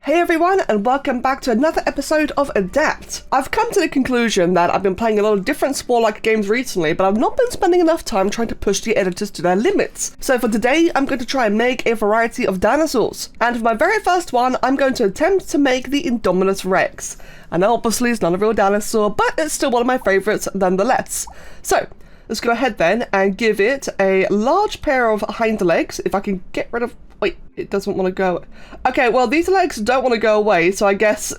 Hey everyone, and welcome back to another episode of Adapt. I've come to the conclusion that I've been playing a lot of different Spore-like games recently, but I've not been spending enough time trying to push the editors to their limits. So for today, I'm going to try and make a variety of dinosaurs. And for my very first one, I'm going to attempt to make the Indominus Rex. I know obviously it's not a real dinosaur, but it's still one of my favourites nonetheless. So, let's go ahead then and give it a large pair of hind legs, if I can get rid of... Wait, it doesn't want to go... Okay, well, these legs don't want to go away, so I guess...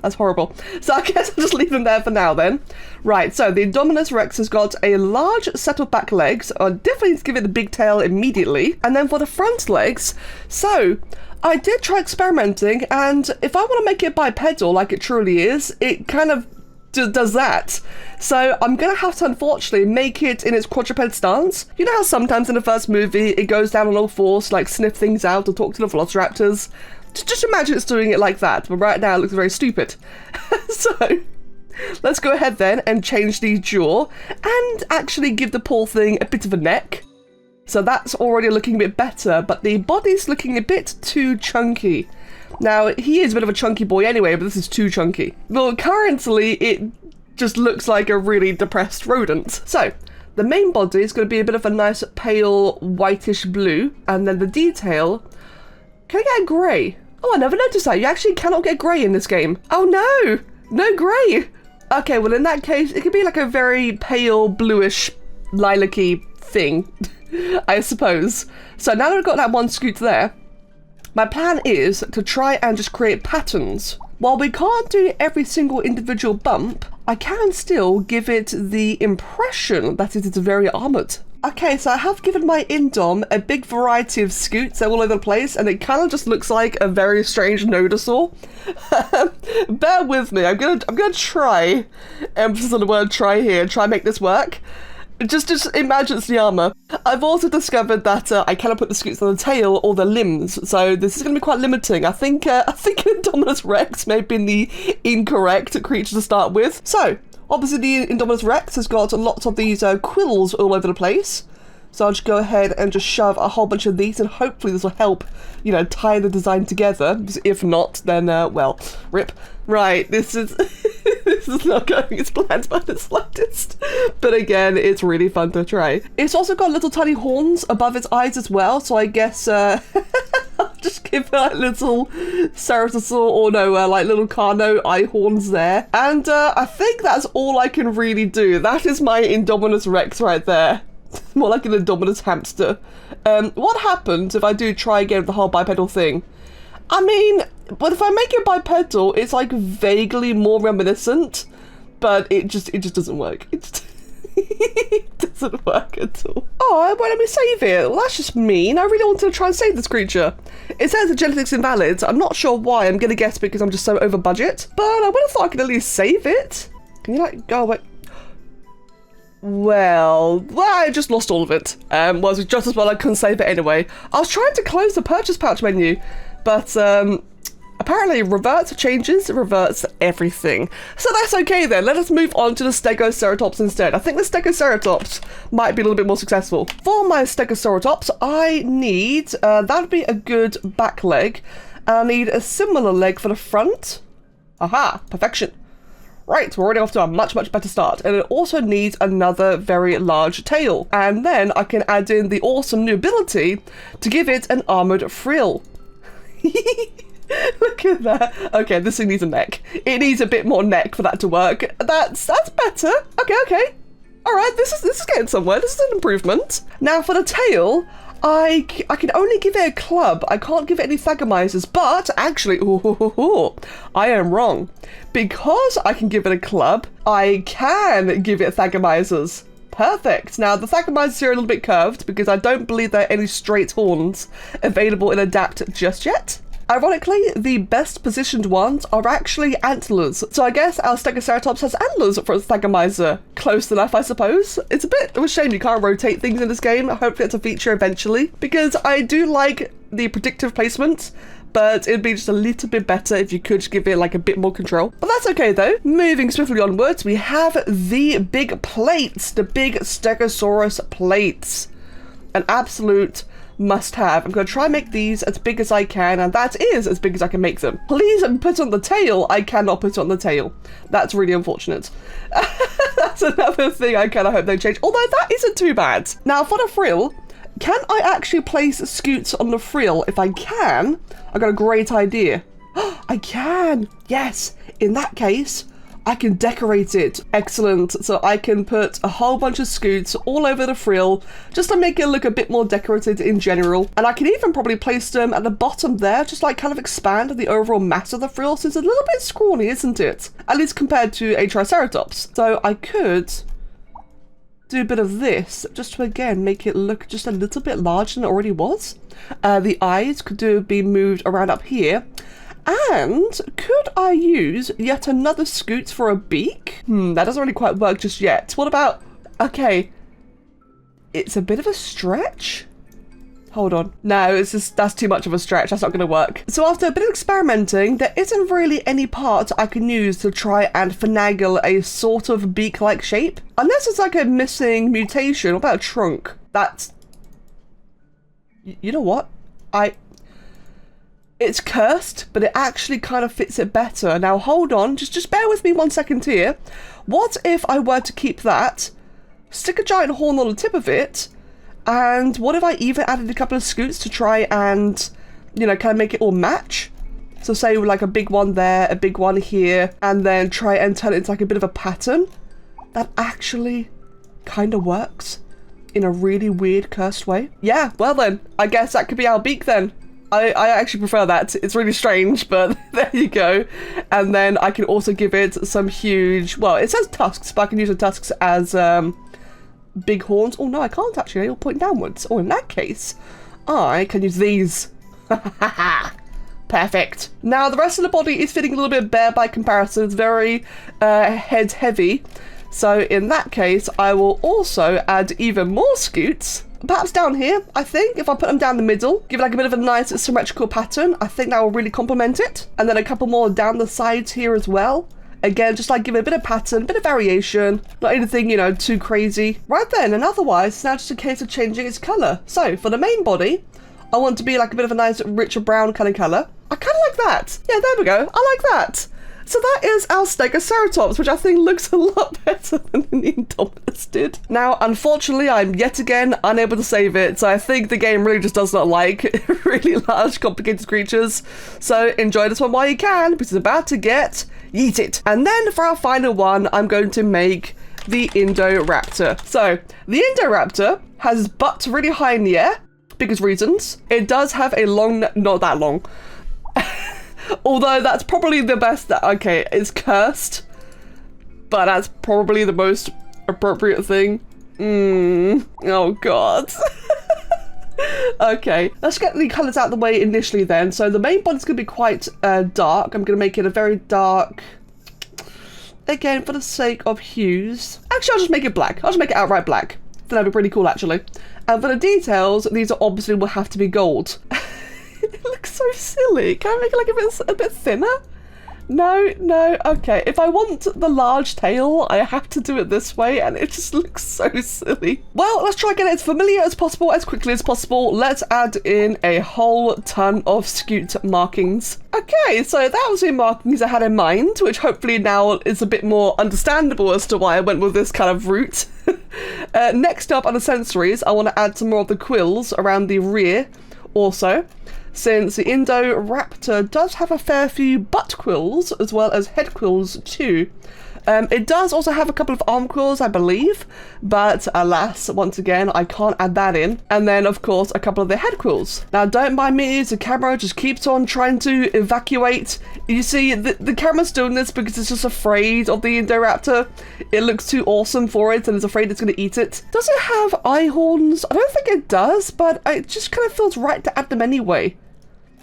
That's horrible. So I guess I'll just leave them there for now, then. Right, so the Indominus Rex has got a large set of back legs. I definitely need to give it the big tail immediately. And then for the front legs, so... I did try experimenting, and if I want to make it bipedal like it truly is, it kind of does that. So I'm gonna have to unfortunately make it in its quadruped stance. You know how sometimes in the first movie it goes down on all fours to like sniff things out or talk to the velociraptors? Just imagine it's doing it like that, but right now it looks very stupid. So let's go ahead then and change the jaw and actually give the poor thing a bit of a neck. So that's already looking a bit better, but the body's looking a bit too chunky. Now, he is a bit of a chunky boy anyway, but this is too chunky. Well, currently, it just looks like a really depressed rodent. So, the main body is going to be a bit of a nice pale whitish blue, and then the detail... Can I get a grey? Oh, I never noticed that. You actually cannot get grey in this game. Oh no! No grey! Okay, well in that case, it could be like a very pale bluish lilac-y thing, I suppose. So now that I've got that one scoot there, my plan is to try and just create patterns. While we can't do every single individual bump, I can still give it the impression that it is very armoured. Okay, so I have given my Indom a big variety of scoots. They're all over the place, and it kind of just looks like a very strange nodosaur. Bear with me. I'm gonna try, emphasis on the word try here, try and make this work. Just imagine it's the armour. I've also discovered that I cannot put the scoots on the tail or the limbs, so this is going to be quite limiting. I think Indominus Rex may have been the incorrect creature to start with. So, obviously the Indominus Rex has got lots of these quills all over the place. So I'll just go ahead and just shove a whole bunch of these, and hopefully this will help, you know, tie the design together. If not, then, well, rip. Right, this is this is not going as planned by the slightest. But again, it's really fun to try. It's also got little tiny horns above its eyes as well, so I guess I'll just give it like little Ceratosaur, or no, like little Carno eye horns there. And I think that's all I can really do. That is my Indominus Rex right there. More like an Indominus hamster. What happens if I do try again with the whole bipedal thing? I mean, but if I make it bipedal, it's like vaguely more reminiscent, but it just doesn't work. It doesn't work at all. Oh, it won't let me save it. Well, that's just mean. I really wanted to try and save this creature. It says the genetics invalid. I'm not sure why. I'm gonna guess because I'm just so over budget, but I would have thought I could at least save it. Can you like go away? Well, I just lost all of it. Well, just as well I couldn't save it anyway. I was trying to close the purchase pouch menu, but apparently reverts changes, reverts everything. So that's okay then. Let us move on to the Stegoseratops instead. I think the Stegoseratops might be a little bit more successful. For my Stegoseratops, I need, that'd be a good back leg. I need a similar leg for the front. Aha, perfection. Right, we're already off to a much better start. And it also needs another very large tail. And then I can add in the awesome new ability to give it an armoured frill. Look at that. Okay, this thing needs a neck. It needs a bit more neck for that to work. That's better. Okay. Alright, this is getting somewhere. This is an improvement. Now for the tail, I can only give it a club. I can't give it any thagomizers, but actually, I am wrong. Because I can give it a club, I can give it thagomizers. Perfect. Now, the thagomizers are a little bit curved because I don't believe there are any straight horns available in Adapt just yet. Ironically, the best positioned ones are actually antlers. So I guess our Stegoseratops has antlers for its thagomizer. Close enough, I suppose. It's a bit of a shame you can't rotate things in this game. Hopefully it's a feature eventually, because I do like the predictive placement, but it'd be just a little bit better if you could give it like a bit more control. But that's okay though. Moving swiftly onwards, we have the big plates, the big Stegosaurus plates. An absolute must have. I'm going to try and make these as big as I can, and that is as big as I can make them. Please put on the tail. I cannot put on the tail. That's really unfortunate. That's another thing I kind of hope they change, although that isn't too bad. Now for the frill, can I actually place scoots on the frill? If I can, I've got a great idea. I can. Yes. In that case, I can decorate it. Excellent. So I can put a whole bunch of scoots all over the frill just to make it look a bit more decorated in general. And I can even probably place them at the bottom there, just like kind of expand the overall mass of the frill. So it's a little bit scrawny, isn't it? At least compared to a Triceratops. So I could do a bit of this just to again make it look just a little bit larger than it already was. The eyes could be moved around up here. And could I use yet another scoot for a beak? That doesn't really quite work just yet. What about, okay, it's a bit of a stretch. Hold on. No, it's just, that's too much of a stretch. That's not going to work. So after a bit of experimenting, there isn't really any part I can use to try and finagle a sort of beak-like shape. Unless it's like a missing mutation. What about a trunk? That's, you know what? It's cursed, but it actually kind of fits it better. Now, hold on. Just bear with me 1 second here. What if I were to keep that, stick a giant horn on the tip of it, and what if I even added a couple of scoots to try and, you know, kind of make it all match? So say like a big one there, a big one here, and then try and turn it into like a bit of a pattern. That actually kind of works in a really weird, cursed way. Yeah, well then, I guess that could be our beak then. I actually prefer that. It's really strange, but there you go. And then I can also give it some huge, well, it says tusks, but I can use the tusks as big horns. Oh no, I can't actually. They'll point downwards. Oh, in that case, I can use these. Perfect. Now, the rest of the body is feeling a little bit bare by comparison. It's very head heavy. So in that case, I will also add even more scoots. Perhaps down here, I think, if I put them down the middle, give it like a bit of a nice symmetrical pattern, I think that will really complement it. And then a couple more down the sides here as well. Again, just like give it a bit of pattern, a bit of variation, not anything, you know, too crazy. Right then, and otherwise, it's now just a case of changing its colour. So, for the main body, I want to be like a bit of a nice, richer brown kind of colour. I kind of like that. Yeah, there we go. I like that. So that is our Stegoseratops, which I think looks a lot better than the Indominus did. Now, unfortunately, I'm yet again unable to save it, so I think the game really just does not like really large, complicated creatures. So enjoy this one while you can, because it's about to get yeeted. And then for our final one, I'm going to make the Indoraptor. So the Indoraptor has his butt really high in the air, because reasons. It does have a long, not that long. Although that's probably the best, okay, it's cursed, but that's probably the most appropriate thing. Oh god. Okay, let's get the colours out of the way initially then. So the main body's going to be quite dark. I'm going to make it a very dark, again, for the sake of hues. Actually, I'll just make it black. I'll just make it outright black. That'd be pretty cool, actually. And for the details, these are obviously will have to be gold. It looks so silly. Can I make it like a bit thinner? No, okay. If I want the large tail, I have to do it this way, and it just looks so silly. Well, let's try and get it as familiar as possible, as quickly as possible. Let's add in a whole ton of scoot markings. Okay, so that was the markings I had in mind, which hopefully now is a bit more understandable as to why I went with this kind of route. Next up on the sensories, I want to add some more of the quills around the rear also, since the Indoraptor does have a fair few butt quills as well as head quills too. It does also have a couple of arm quills, I believe, but alas, once again, I can't add that in. And then, of course, a couple of the head quills. Now, don't mind me, the camera just keeps on trying to evacuate. You see, the camera's doing this because it's just afraid of the Indoraptor. It looks too awesome for it and is afraid it's going to eat it. Does it have eye horns? I don't think it does, but it just kind of feels right to add them anyway.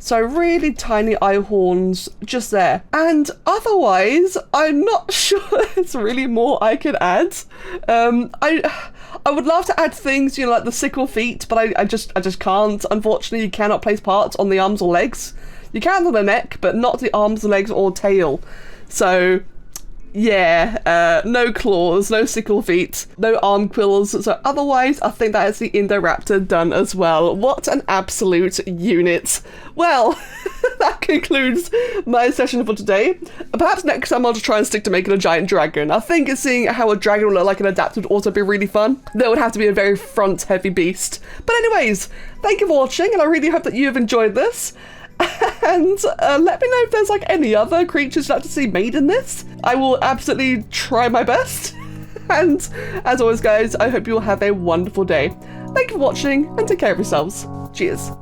So really tiny eye horns just there. And otherwise, I'm not sure there's really more I could add. I would love to add things, you know, like the sickle feet, but I just can't. Unfortunately, you cannot place parts on the arms or legs. You can on the neck, but not the arms, legs, or tail. So Yeah, no claws, no sickle feet, no arm quills, so otherwise I think that is the Indoraptor done as well. What an absolute unit. Well, that concludes my session for today. Perhaps next time I'll just try and stick to making a giant dragon. I think seeing how a dragon would look like an adapt would also be really fun. That would have to be a very front-heavy beast. But anyways, thank you for watching, and I really hope that you have enjoyed this. And let me know if there's like any other creatures you'd like to see made in this. I will absolutely try my best. And as always guys, I hope you will have a wonderful day. Thank you for watching and take care of yourselves. Cheers.